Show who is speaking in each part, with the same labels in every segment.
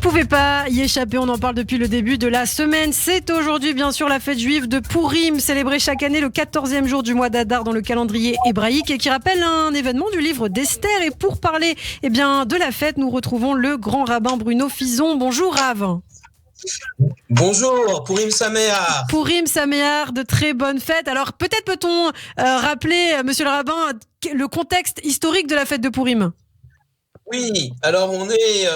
Speaker 1: pouvez pas y échapper, on en parle depuis le début de la semaine. C'est aujourd'hui bien sûr la fête juive de Pourim, célébrée chaque année le 14e jour du mois d'Adar dans le calendrier hébraïque et qui rappelle un événement du livre d'Esther. Et pour parler de la fête, nous retrouvons le grand rabbin Bruno Fison. Bonjour Rav.
Speaker 2: Bonjour, Pourim Saméar.
Speaker 1: Pourim Saméar, de très bonnes fêtes. Alors peut-être peut-on rappeler, monsieur le rabbin, le contexte historique de la fête de Pourim?
Speaker 2: Oui, alors on est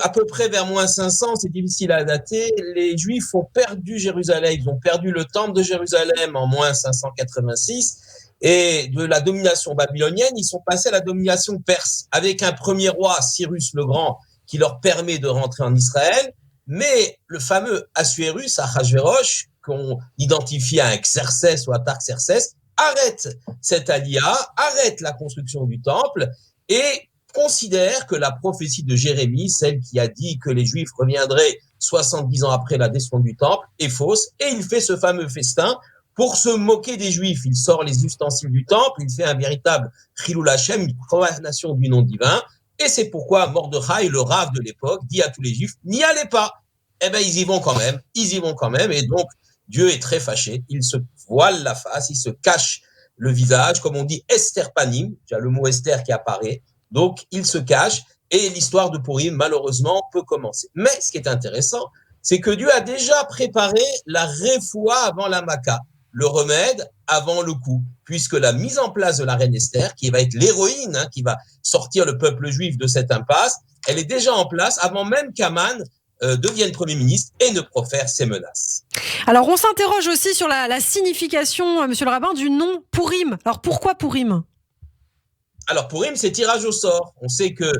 Speaker 2: à peu près vers moins 500, c'est difficile à dater. Les Juifs ont perdu Jérusalem, ils ont perdu le temple de Jérusalem en moins 586. Et de la domination babylonienne, ils sont passés à la domination perse, avec un premier roi, Cyrus le Grand, qui leur permet de rentrer en Israël. Mais le fameux Assuérus, Ahasvérosh, qu'on identifie à un Xerxès ou à Tarxerxès, arrête cette alia, arrête la construction du temple et considère que la prophétie de Jérémie, celle qui a dit que les Juifs reviendraient 70 ans après la destruction du temple, est fausse. Et il fait ce fameux festin pour se moquer des Juifs. Il sort les ustensiles du temple, il fait un véritable Chilul Hashem, une profanation du nom divin. Et c'est pourquoi Mordechai, le rave de l'époque, dit à tous les Juifs, n'y allez pas. Eh ben, ils y vont quand même. Et donc, Dieu est très fâché. Il se voile la face, il se cache le visage, comme on dit Esther Panim. Il y a le mot Esther qui apparaît. Donc, il se cache. Et l'histoire de Pourim, malheureusement, peut commencer. Mais ce qui est intéressant, c'est que Dieu a déjà préparé la réfoua avant la Maca, le remède avant le coup, puisque la mise en place de la reine Esther, qui va être l'héroïne, qui va sortir le peuple juif de cette impasse, elle est déjà en place avant même qu'Aman devienne Premier ministre et ne profère ses menaces.
Speaker 1: Alors, on s'interroge aussi sur la signification, monsieur le rabbin, du nom Pourim. Alors, pourquoi Pourim?
Speaker 2: Alors, Pourim, c'est tirage au sort. On sait que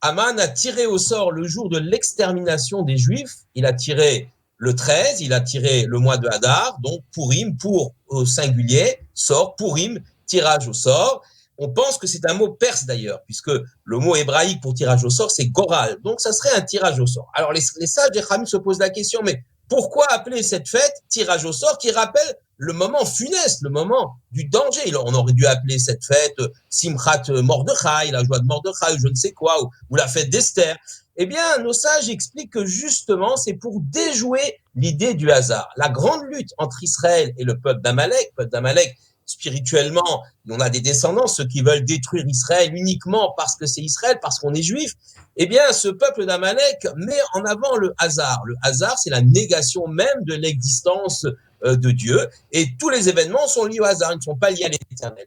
Speaker 2: Aman a tiré au sort le jour de l'extermination des Juifs. Il a tiré le 13, il a tiré le mois de Hadar, donc Pourim, pour au singulier, sort, Pourim, tirage au sort. On pense que c'est un mot perse d'ailleurs, puisque le mot hébraïque pour tirage au sort, c'est goral. Donc, ça serait un tirage au sort. Alors, les sages des Khamim se posent la question, mais pourquoi appeler cette fête tirage au sort qui rappelle le moment funeste, le moment du danger? On aurait dû appeler cette fête Simchat Mordechai, la joie de Mordechai, ou je ne sais quoi, ou la fête d'Esther. Eh bien, nos sages expliquent que justement, c'est pour déjouer l'idée du hasard. La grande lutte entre Israël et le peuple d'Amalek, spirituellement, on a des descendants, ceux qui veulent détruire Israël uniquement parce que c'est Israël, parce qu'on est juif. Eh bien, ce peuple d'Amalek met en avant le hasard. Le hasard, c'est la négation même de l'existence de Dieu. Et tous les événements sont liés au hasard, ils ne sont pas liés à l'éternel.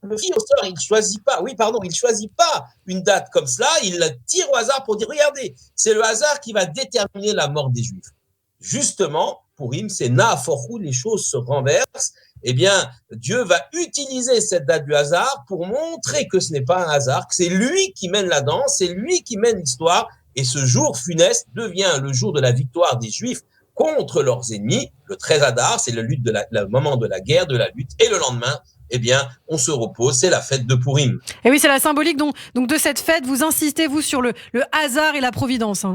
Speaker 2: Le tir au sort, il choisit pas une date comme cela, il la tire au hasard pour dire, regardez, c'est le hasard qui va déterminer la mort des Juifs. Justement, Pourim, c'est Nahaforhu, les choses se renversent. Eh bien, Dieu va utiliser cette date du hasard pour montrer que ce n'est pas un hasard, que c'est lui qui mène la danse, c'est lui qui mène l'histoire. Et ce jour funeste devient le jour de la victoire des Juifs contre leurs ennemis. Le 13 Hadar, c'est le moment de la guerre, de la lutte. Et le lendemain, eh bien, on se repose, c'est la fête de Pourim.
Speaker 1: Et oui, c'est la symbolique donc de cette fête. Vous insistez, vous, sur le hasard et la providence.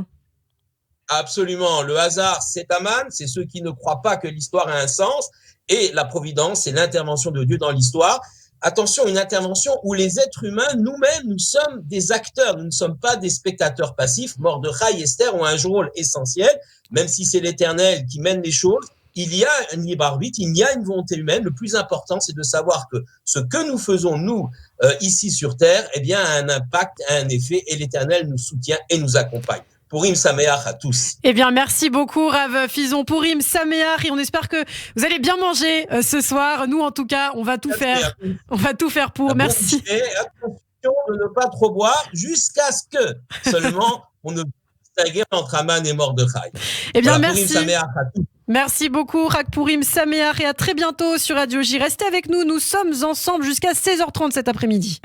Speaker 2: Absolument. Le hasard, c'est Aman, c'est ceux qui ne croient pas que l'histoire a un sens. Et la providence, c'est l'intervention de Dieu dans l'histoire. Attention, une intervention où les êtres humains, nous-mêmes, nous sommes des acteurs, nous ne sommes pas des spectateurs passifs. Mordechai et Esther ont un rôle essentiel, même si c'est l'Éternel qui mène les choses. Il y a un libre arbitre, il y a une volonté humaine. Le plus important, c'est de savoir que ce que nous faisons, nous, ici sur Terre, eh bien, a un impact, a un effet, et l'Éternel nous soutient et nous accompagne. Pourim Saméach à tous.
Speaker 1: Eh bien, merci beaucoup, Rav Fison. Pourim Saméach, et on espère que vous allez bien manger ce soir. Nous, en tout cas, on va tout faire. On va tout faire pour. Merci.
Speaker 2: Et attention de ne pas trop boire jusqu'à ce que seulement on ne distingue entre Aman et Mordechai.
Speaker 1: Eh bien,
Speaker 2: voilà,
Speaker 1: merci.
Speaker 2: Pourim Saméach à tous.
Speaker 1: Merci beaucoup, Rak Pourim Saméach, et à très bientôt sur Radio J. Restez avec nous, nous sommes ensemble jusqu'à 16h30 cet après-midi.